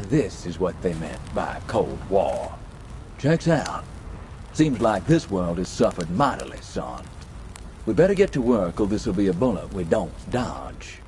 this is what they meant by Cold War. Checks out. Seems like this world has suffered mightily, son. We better get to work or this'll be a bullet we don't dodge.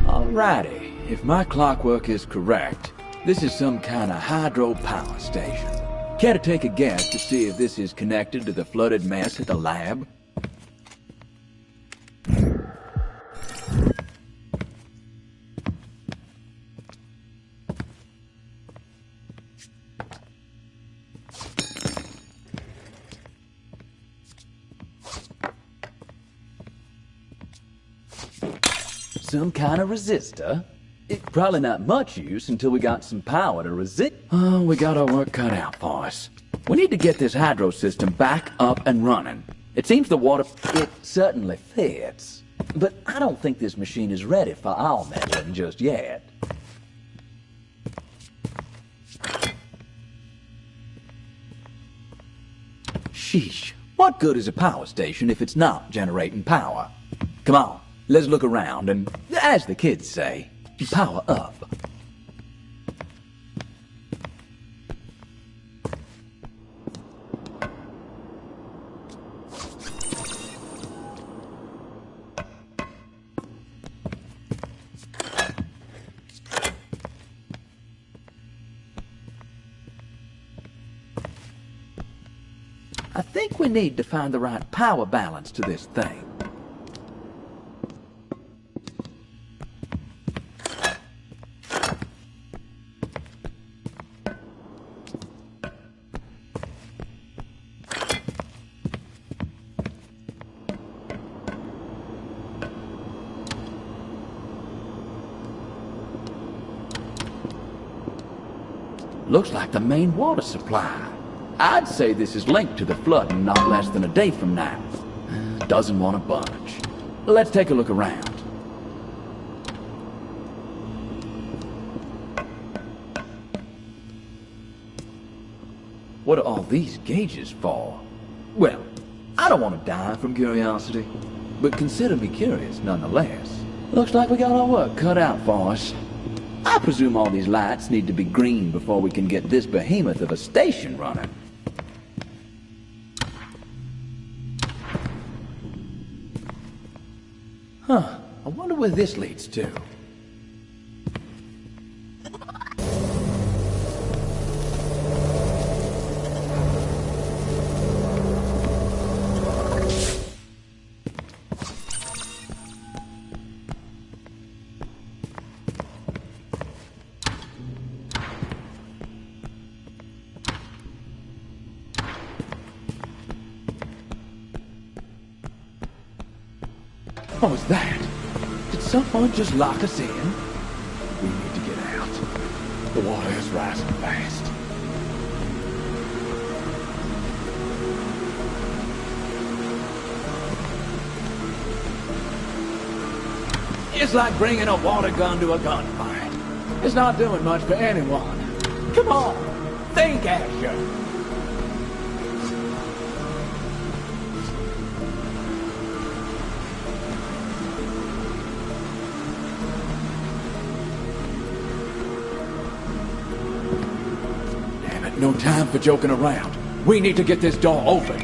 Alrighty, if my clockwork is correct, this is some kind of hydropower station. Care to take a guess to see if this is connected to the flooded mess at the lab? Some kind of resistor? It's probably not much use until we got some power to resist. Oh, we got our work cut out for us. We need to get this hydro system back up and running. It seems the water... It certainly fits. But I don't think this machine is ready for our meddling just yet. Sheesh. What good is a power station if it's not generating power? Come on. Let's look around and, as the kids say, power up. I think we need to find the right power balance to this thing. Looks like the main water supply. I'd say this is linked to the flooding not less than a day from now. Doesn't want a bunch. Let's take a look around. What are all these gauges for? Well, I don't want to die from curiosity, but consider me curious nonetheless. Looks like we got our work cut out for us. I presume all these lights need to be green before we can get this behemoth of a station running. Huh, I wonder where this leads to. What was that? Did someone just lock us in? We need to get out. The water is rising fast. It's like bringing a water gun to a gunfight. It's not doing much for anyone. Come on, think, Asher. No time for joking around. We need to get this door open.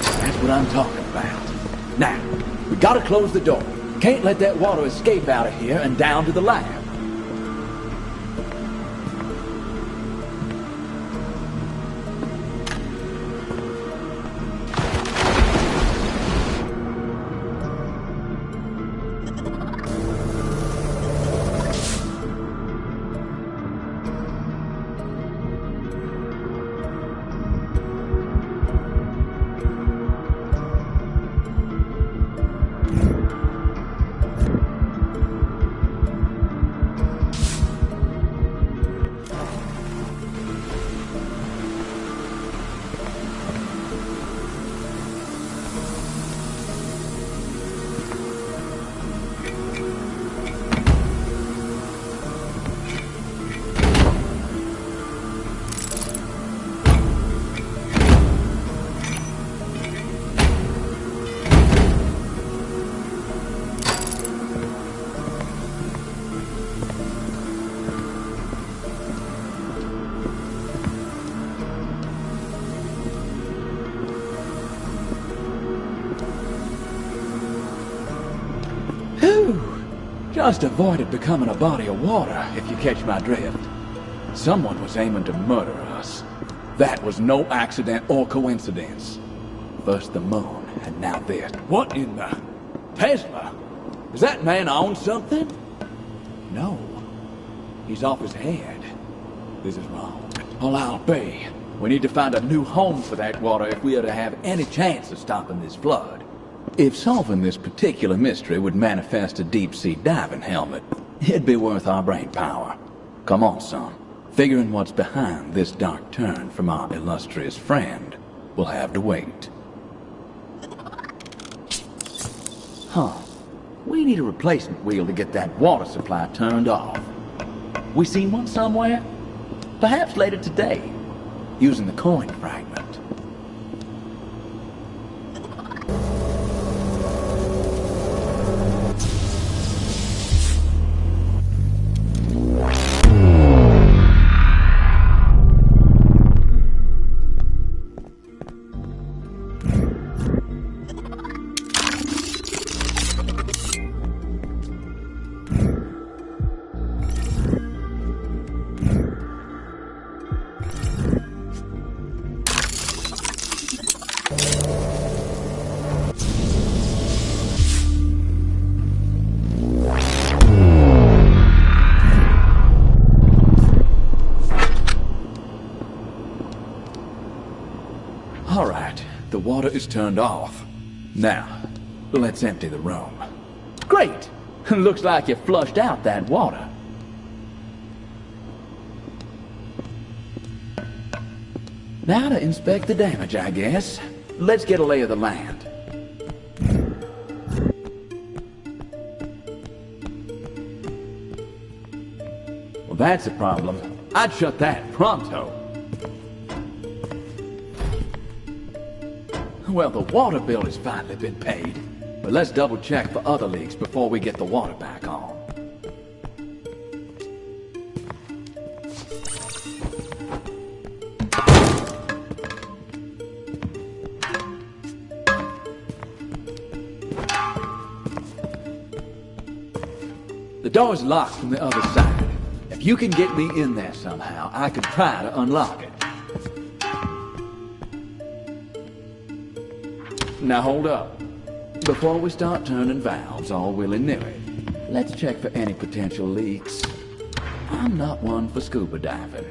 That's what I'm talking about. Now, we gotta close the door. Can't let that water escape out of here and down to the lab. Just avoided becoming a body of water, if you catch my drift. Someone was aiming to murder us. That was no accident or coincidence. First the moon, and now this. What in the... Tesla? Does that man own something? No. He's off his head. This is wrong. Well, I'll be. We need to find a new home for that water if we are to have any chance of stopping this flood. If solving this particular mystery would manifest a deep-sea diving helmet, it'd be worth our brain power. Come on, son. Figuring what's behind this dark turn from our illustrious friend will have to wait. Huh. We need a replacement wheel to get that water supply turned off. We seen one somewhere? Perhaps later today, using the coin fragment. All right, the water is turned off. Now, let's empty the room. Great! Looks like you flushed out that water. Now to inspect the damage, I guess. Let's get a lay of the land. Well, that's a problem. I'd shut that pronto. Well, the water bill has finally been paid. But let's double check for other leaks before we get the water back on. The door's locked from the other side. If you can get me in there somehow, I could try to unlock it. Now hold up. Before we start turning valves all willy-nilly, let's check for any potential leaks. I'm not one for scuba diving.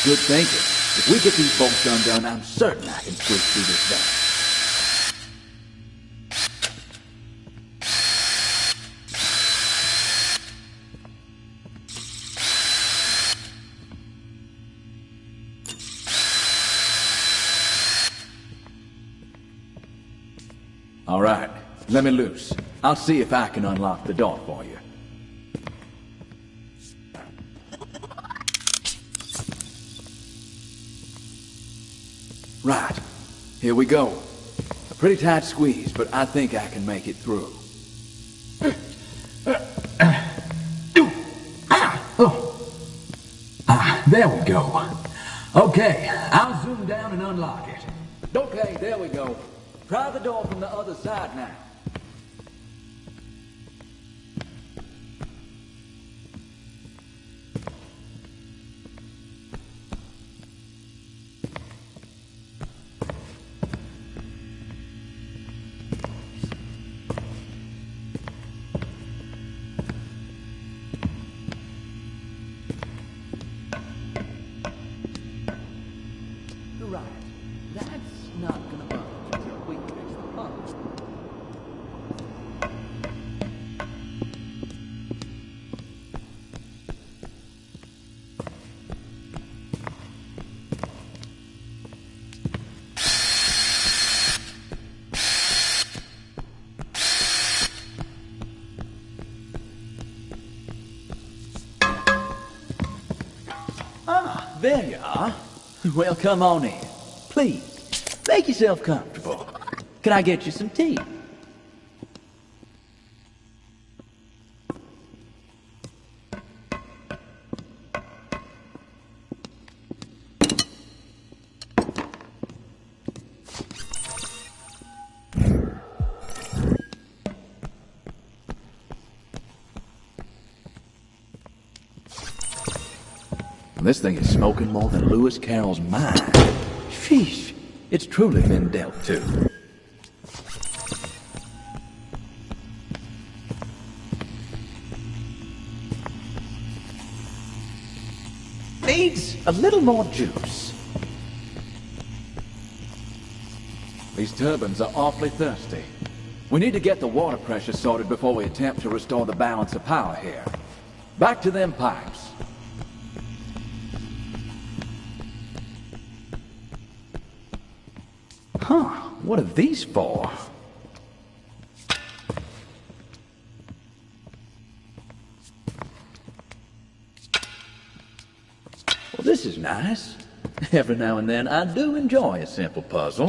Good thinking. If we get these bolts undone, I'm certain I can squeeze through this vent. All right, let me loose. I'll see if I can unlock the door for you. Right, here we go. A pretty tight squeeze, but I think I can make it through. There we go. Okay, I'll zoom down and unlock it. Okay, there we go. Try the door from the other side now. Right. That's not gonna bother you till we fix the pump. Ah, there you are. Well, come on in. Please, make yourself comfortable. Can I get you some tea? This thing is smoking more than Lewis Carroll's mind. Sheesh, it's truly been dealt to. Needs a little more juice. These turbines are awfully thirsty. We need to get the water pressure sorted before we attempt to restore the balance of power here. Back to them pipes. Huh, what are these for? Well, this is nice. Every now and then I do enjoy a simple puzzle.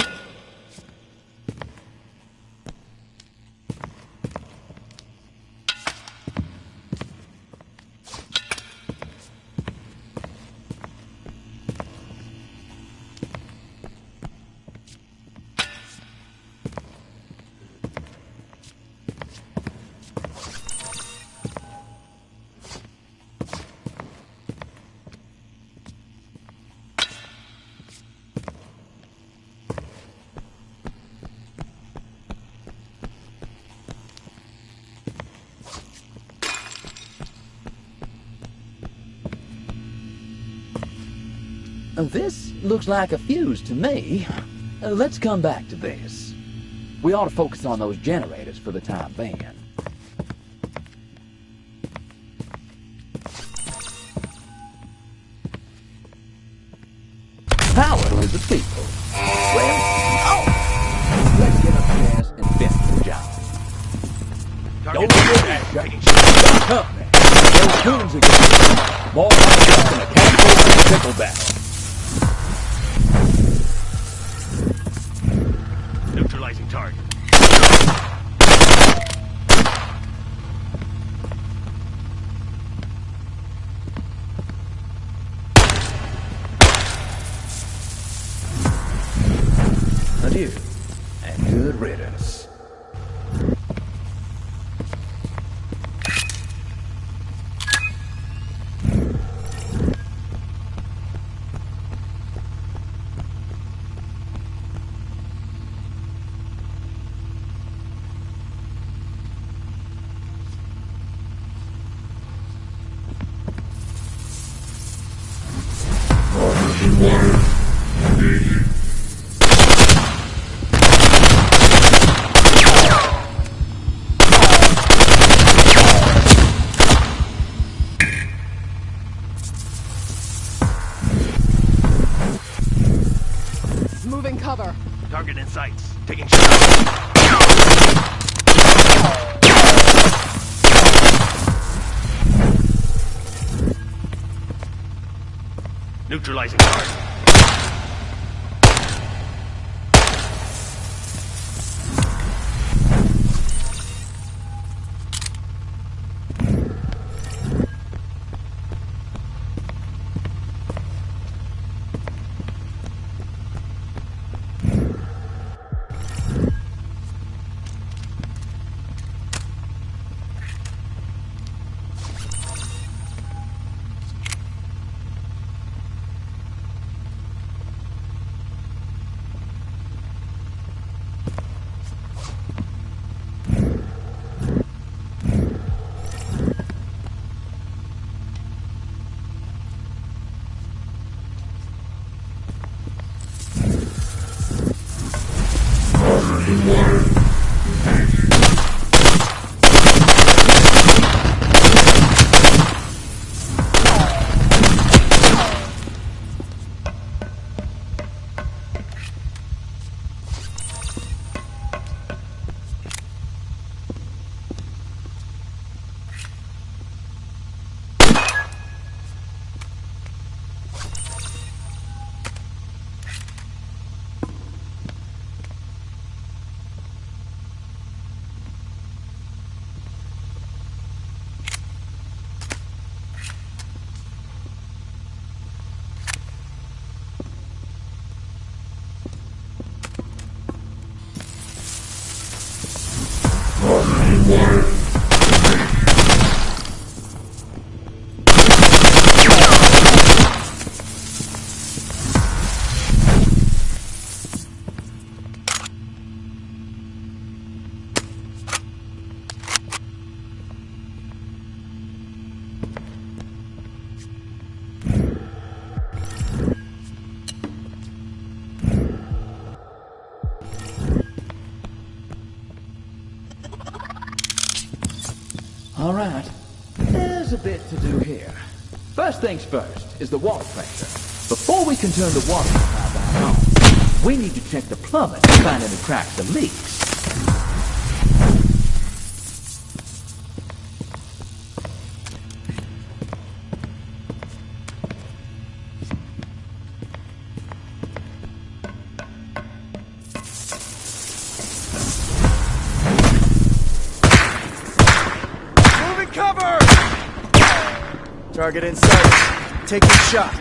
This looks like a fuse to me. Let's come back to this. We ought to focus on those generators for the time being. Power to the people. Well, oh! Let's get upstairs and finish the job. Don't forget that, company. Those tunes again. More like us than a cannonball and a pickle battle. Neutralizing target. Adieu, and good riddance. Moving cover. Target in sights. Taking shots. Neutralizing target. All right. There's a bit to do here. First things first is the water pressure. Before we can turn the water supply back on, we need to check the plumbing to find any cracks or leaks. Cover! Target in sight. Taking shot.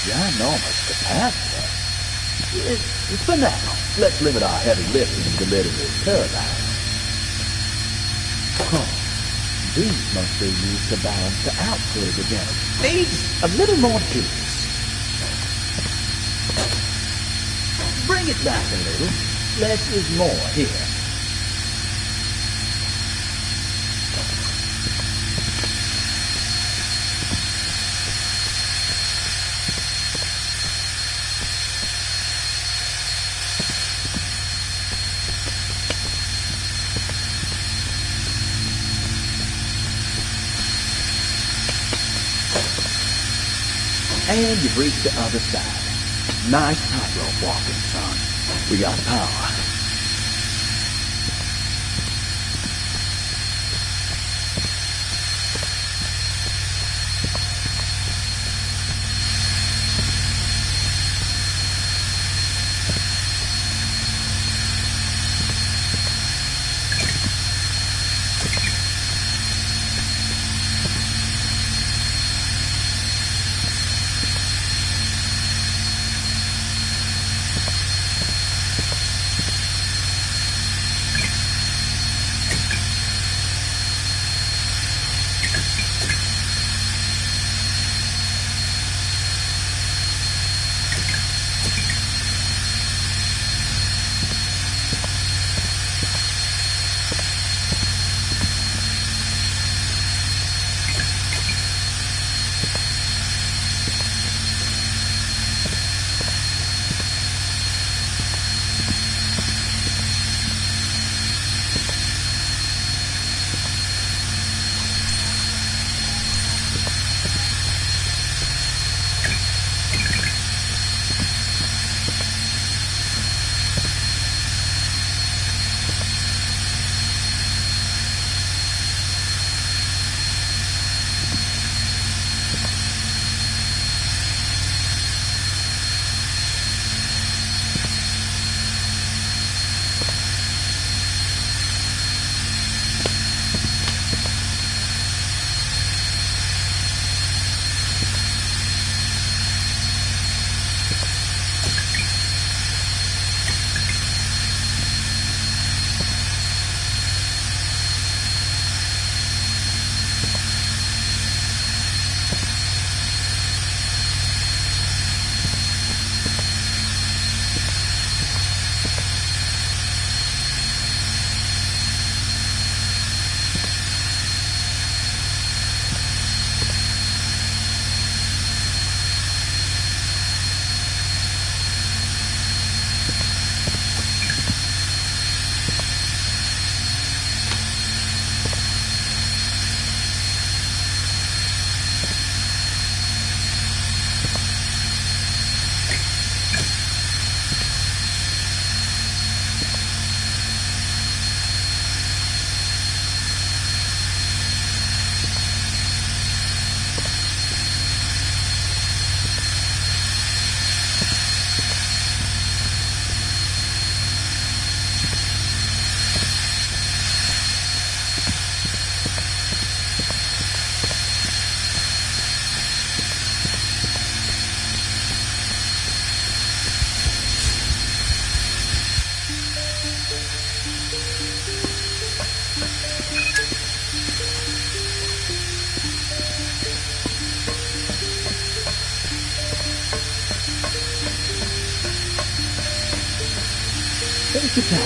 Ginormous capacitor. For now, let's limit our heavy lifting to letting it turbine. Oh, these must be used to balance the output again. Needs a little more juice. Bring it back a little. Less is more here. And you've reached the other side. Nice tightrope walking, son. We got power. Take your time.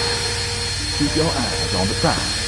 Keep your eyes on the prize.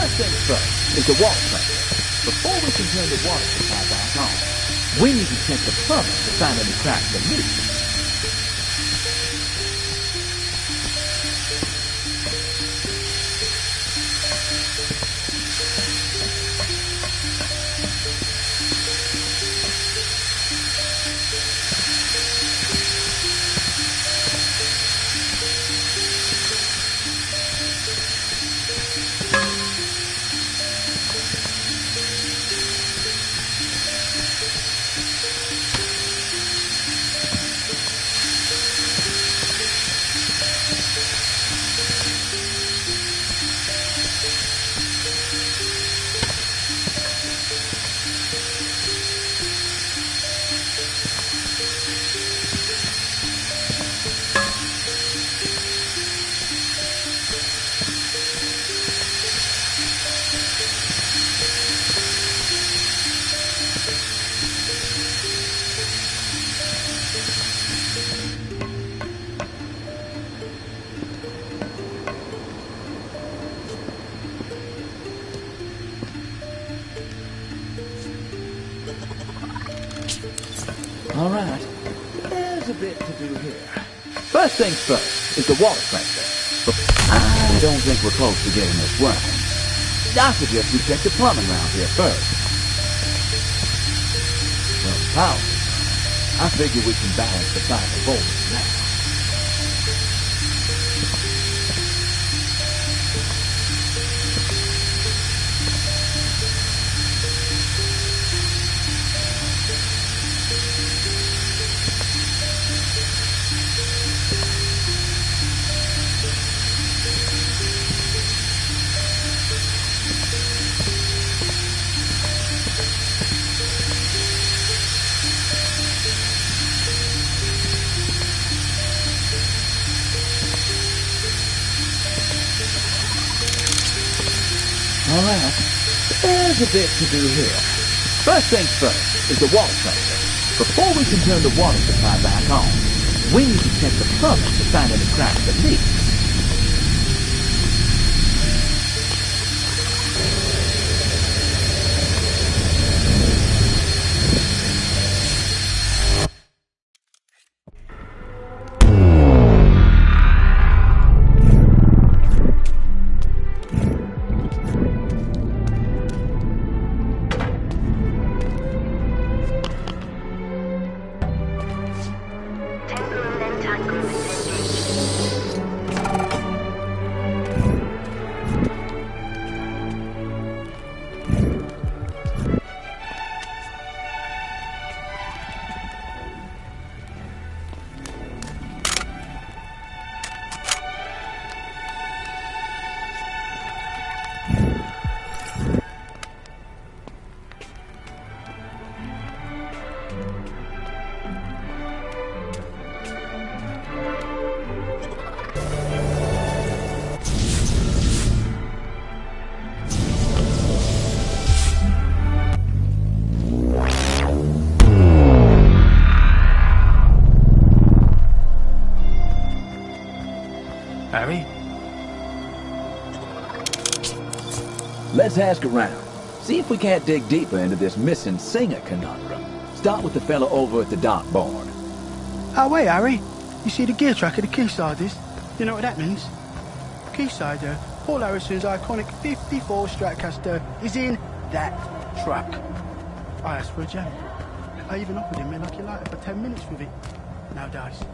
First things first is the water pressure. Before we can turn the water supply back on, we need to check the plumbing to find any cracks or leaks. All right, there's a bit to do here. First things first is the water pressure. I don't think we're close to getting this working. I suggest we check the plumbing around here first. Well, power. I figure we can balance the 5 voltage now. All right, there's a bit to do here. First things first is the water pressure. Before we can turn the water supply back on, we need to check the plumbing to find any cracks or leaks. Harry? Let's ask around. See if we can't dig deeper into this missing singer conundrum. Start with the fella over at the dock board. Oh, wait, Harry. You see the gear track of the Keysiders? You know what that means? Keysider, Paul Harrison's iconic 54 Stratocaster, is in that truck. I asked for a jam. I even offered him a lucky lighter for 10 minutes with it. Now, Dice,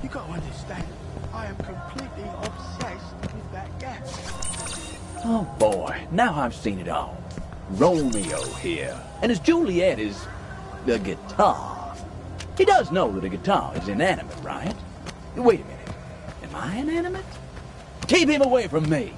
you got to understand, I am completely obsessed with that gas. Oh boy, now I've seen it all. Romeo here, and his Juliet is the guitar. He does know that a guitar is inanimate, right? Wait a minute, am I inanimate? Keep him away from me!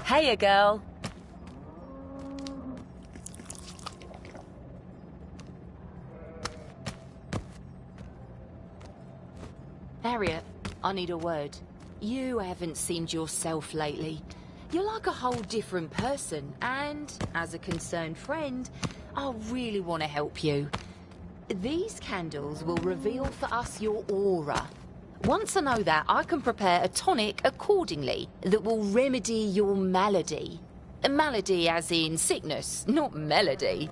Hiya, girl. Harriet, I need a word. You haven't seemed yourself lately. You're like a whole different person, and as a concerned friend, I really want to help you. These candles will reveal for us your aura. Once I know that, I can prepare a tonic accordingly that will remedy your malady. A malady as in sickness, not melody.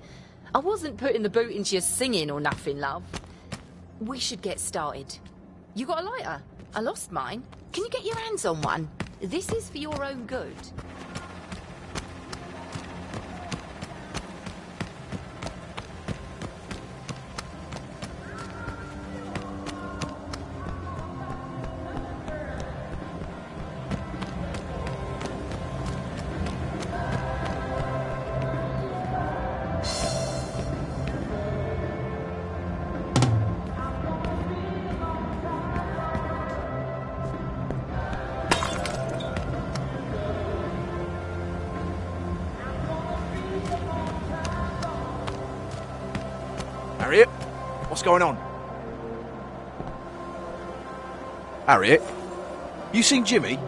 I wasn't putting the boot into your singing or nothing, love. We should get started. You got a lighter? I lost mine. Can you get your hands on one? This is for your own good. Harriet, what's going on? Harriet, you seen Jimmy?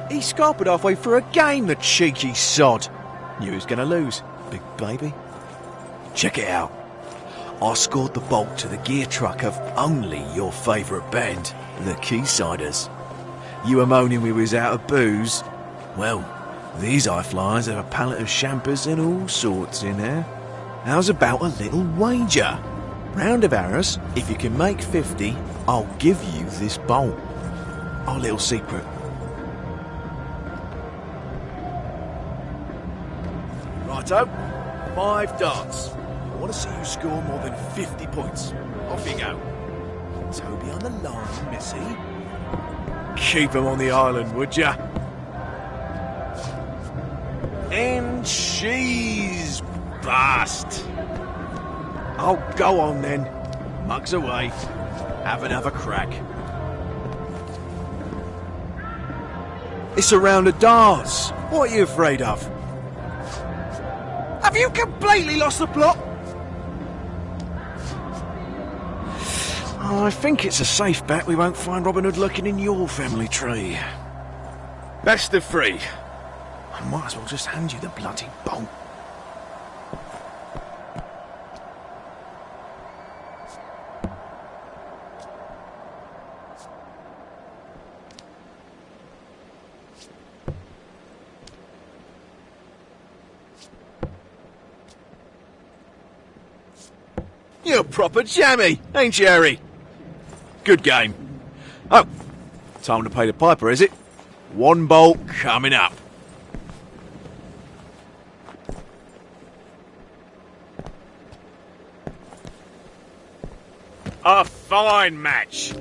He scarpered halfway through a game, the cheeky sod. Knew he was going to lose, big baby. Check it out. I scored the bolt to the gear truck of only your favourite band, the Keysiders. You were moaning we was out of booze. Well, these high flyers have a pallet of champers and all sorts in there. How's about a little wager? Round of arrows, if you can make 50, I'll give you this bolt. Our little secret. Righto, 5 darts. I want to see you score more than 50 points. Off you go. Toby on the line, Missy. Keep him on the island, would ya? And she's bust. Oh, go on then. Mugs away. Have another crack. It's a round of darts. What are you afraid of? Have you completely lost the plot? I think it's a safe bet we won't find Robin Hood lurking in your family tree. Best of 3. I might as well just hand you the bloody bolt. You're proper jammy, ain't you, Harry? Good game. Oh, time to pay the piper, is it? 1 bolt coming up. A fine match.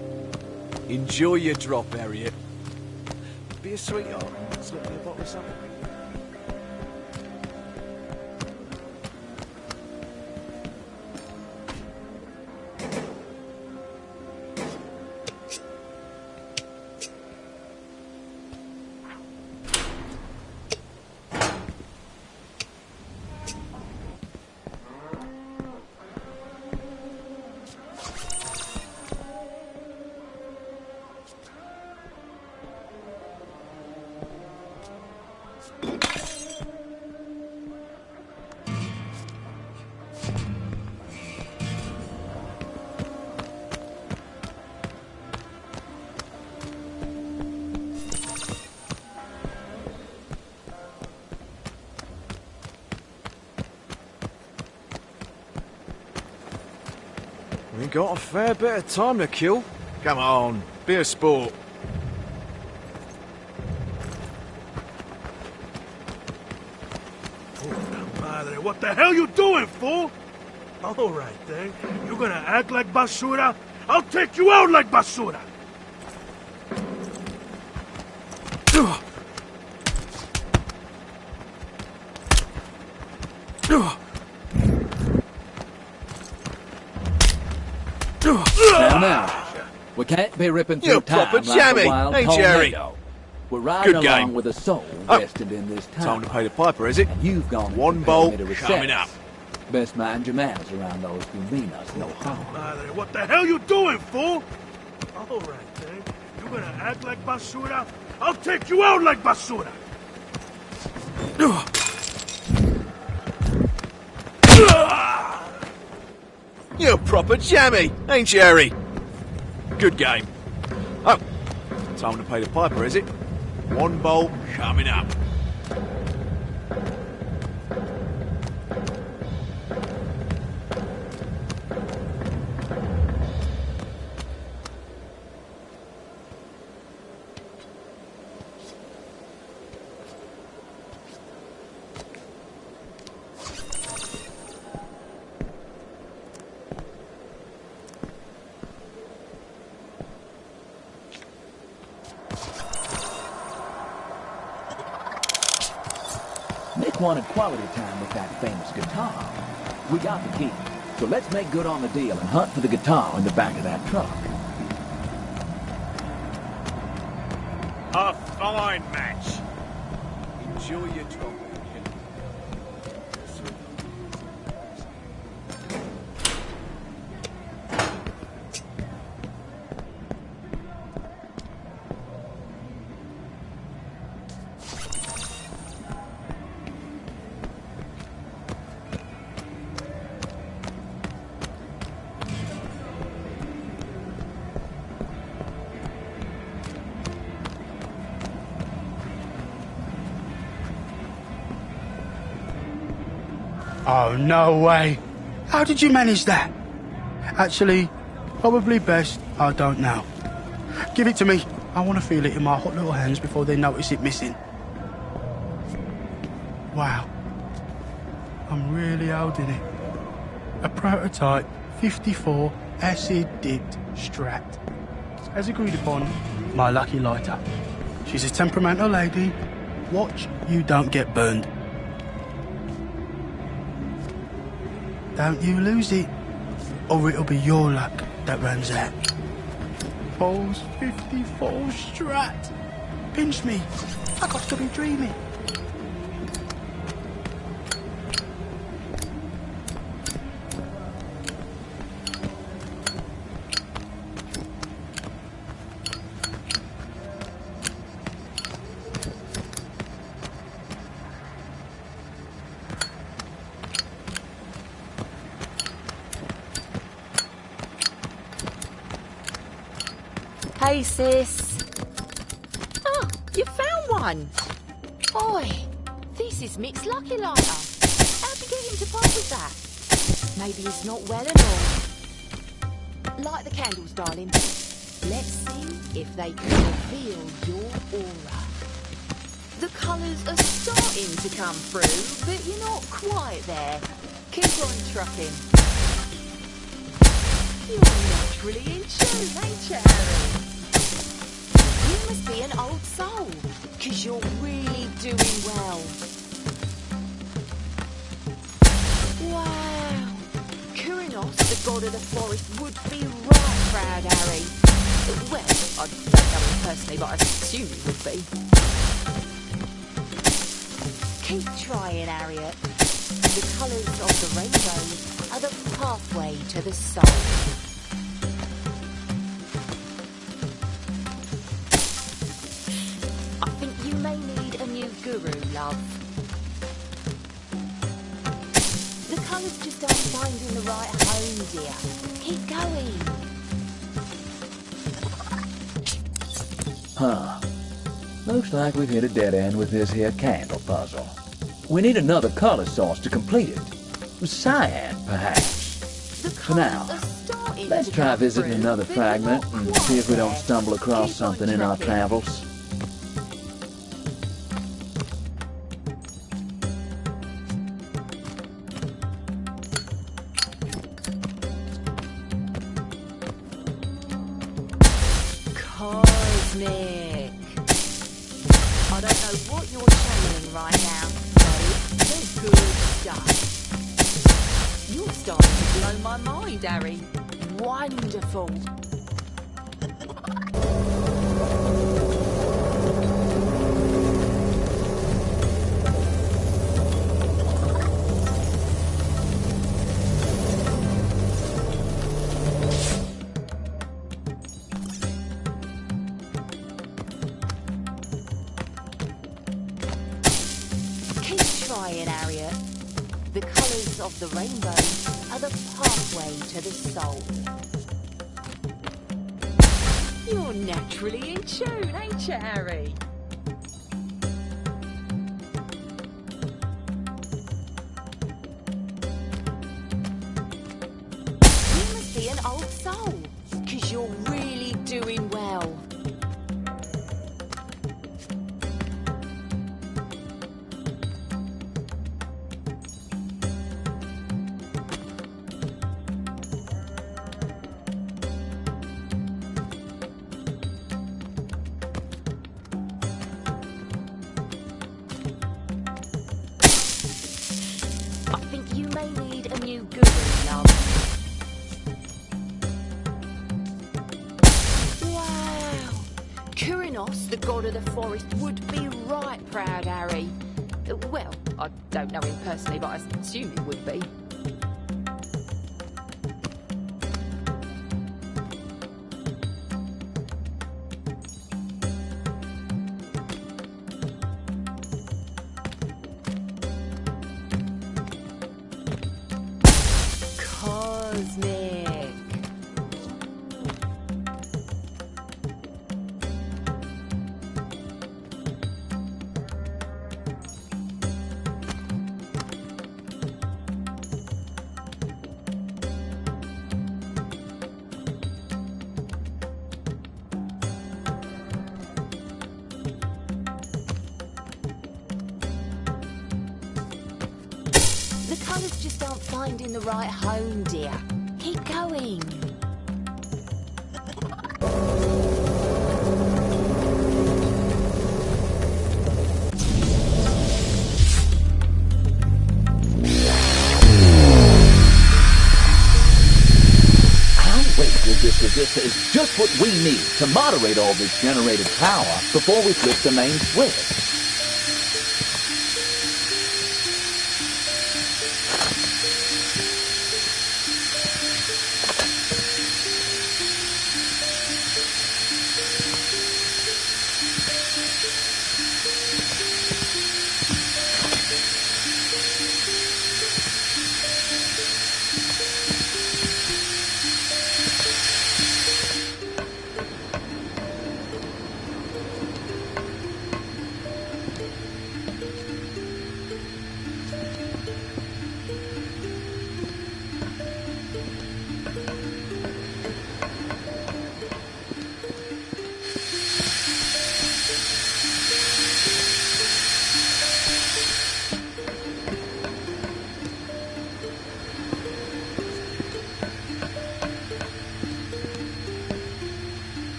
Enjoy your drop, Harriet. Be a sweetheart. Slip me a bottle of something. We got a fair bit of time to kill. Come on, be a sport. Puta madre, what the hell you doing, fool? All right, then. You gonna act like basura? I'll take you out like basura. Now, we can't be ripping through You're time proper like jammy, a wild ain't you, Harry? tornado. We're riding Good along game. with a soul Oh. vested in this town. Time to pay the piper, is it? And you've gone and 1 compelled bolt me to recess. coming up. Best mind your manners around those who mean us no harm. Madre, what the hell you doing, fool? All right, then. You're gonna act like basura? I'll take you out like basura! You're a proper jammy, ain't you, Harry? Good game. Oh, time to pay the piper, is it? One bolt coming up. Nick wanted quality time with that famous guitar. We got the key, so let's make good on the deal and hunt for the guitar in the back of that truck. A fine match. Enjoy your talk. Oh, no way. How did you manage that? Actually, probably best I don't know. Give it to me. I want to feel it in my hot little hands before they notice it missing. Wow. I'm really holding it. A prototype 54 acid-dipped Strat. As agreed upon, my lucky lighter. She's a temperamental lady. Watch you don't get burned. Don't you lose it, or it'll be your luck that runs out. Paul's 54 Strat. Pinch me. I got to be dreaming. Hey, sis. Oh, you found one. Oi, this is Mick's lucky lighter. How'd you get him to part with that? Maybe he's not well and all. Light the candles, darling. Let's see if they can reveal your aura. The colours are starting to come through, but you're not quite there. Keep on trucking. You're naturally in tune, ain't you, Harry? You must be an old soul, 'cause you're really doing well. Wow. Kuranos, the god of the forest, would be right proud, Harry. Well, I don't know him personally, but I assume he would be. Keep trying, Harriet. The colours of the rainbow are the pathway to the soul. I think you may need a new guru, love. The colours just aren't finding the right home, dear. Keep going. Huh. Looks like we've hit a dead end with this here candle puzzle. We need another color source to complete it. Cyan, perhaps. For now, let's try visiting another fragment and see if we don't stumble across something in our travels. Cosmic. I don't know what you're channeling right now, but it's the good stuff. You're starting to blow my mind, Harry. Wonderful. try it, Harriet. The colours of the rainbow are the pathway to the soul. You're naturally in tune, ain't you, Harry? You must be an old soul, 'cause you're really doing well. I think you may need a new guru, love. Wow! Kurinos, the god of the forest, would be right proud, Harry. Well, I don't know him personally, but I assume he would be. Cosmic. The colours just aren't finding the right home, dear. Keep going. How weight with this resistor is just what we need to moderate all this generated power before we flip the main switch.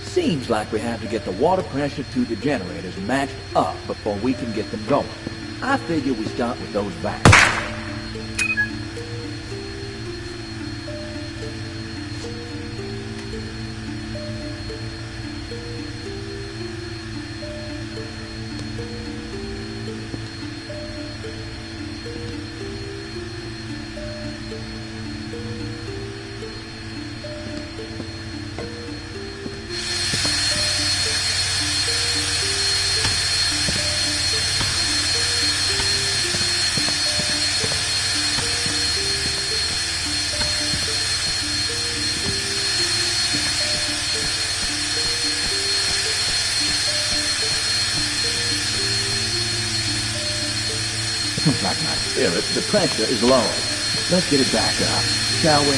Seems like we have to get the water pressure to the generators matched up before we can get them going. I figure we start with those valves. Like my spirit, the pressure is low. Let's get it back up, shall we?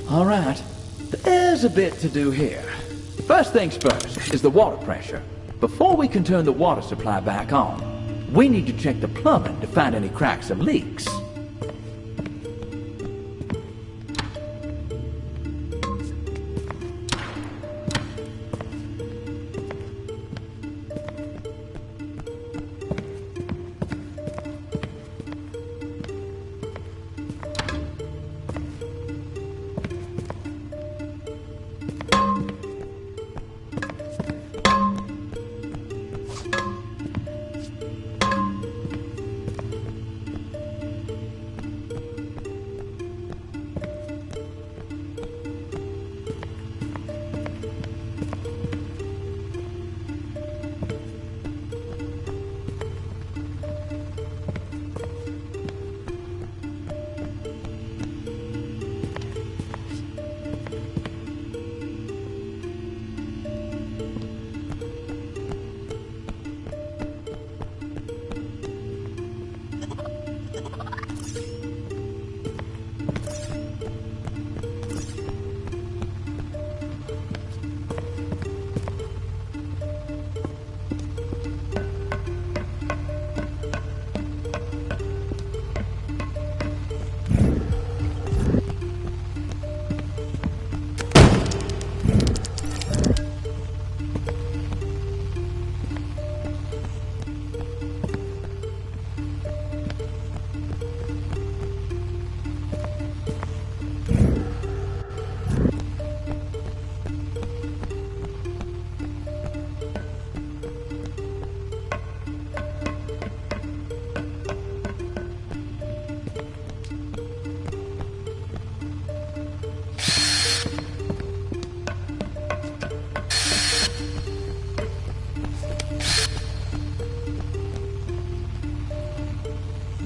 All right, there's a bit to do here. First things first is the water pressure. Before we can turn the water supply back on, we need to check the plumbing to find any cracks or leaks.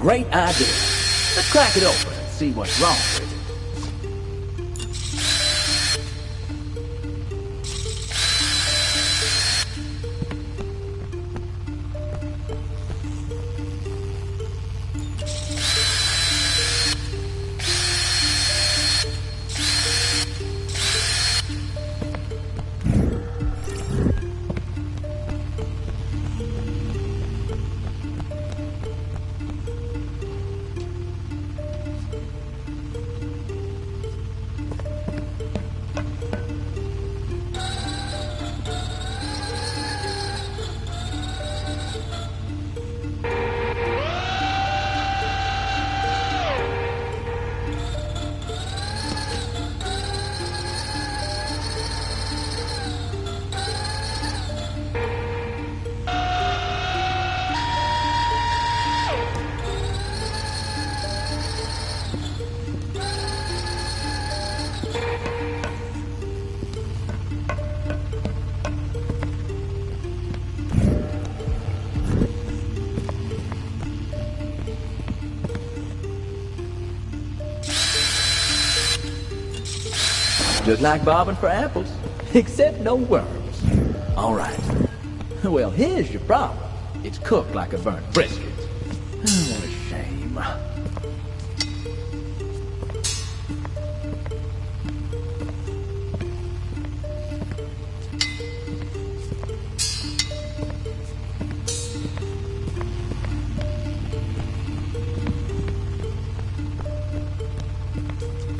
great idea. Let's crack it open and see what's wrong with it. Just like bobbing for apples, except no worms. All right. Well, here's your problem. It's cooked like a burnt brisket. Oh, what a shame.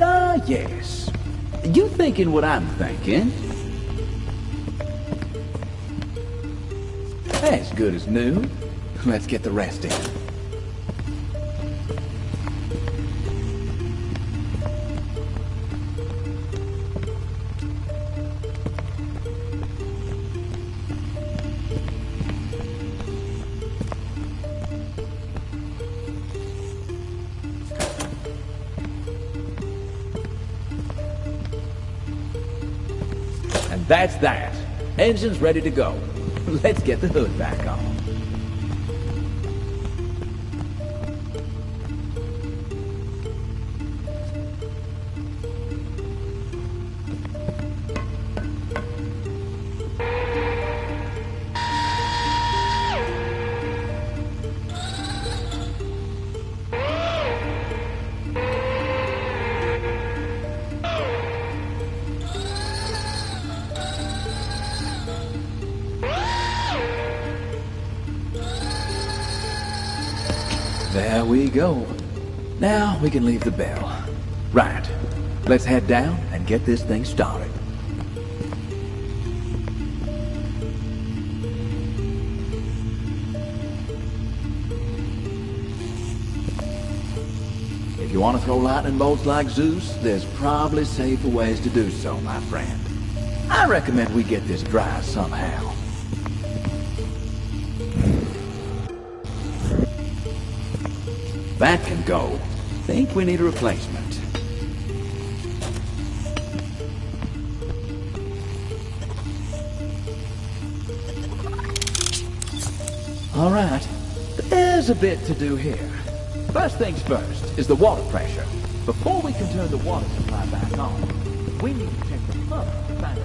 Ah, yes. You thinking what I'm thinking? As good as new. Let's get the rest in. That's that. Engine's ready to go. Let's get the hood back on. There we go. Now we can leave the bell. Right. Let's head down and get this thing started. If you want to throw lightning bolts like Zeus, there's probably safer ways to do so, my friend. I recommend we get this dry somehow. That can go. Think we need a replacement. All right, there's a bit to do here. First things first is the water pressure. Before we can turn the water supply back on, we need to check the pump to find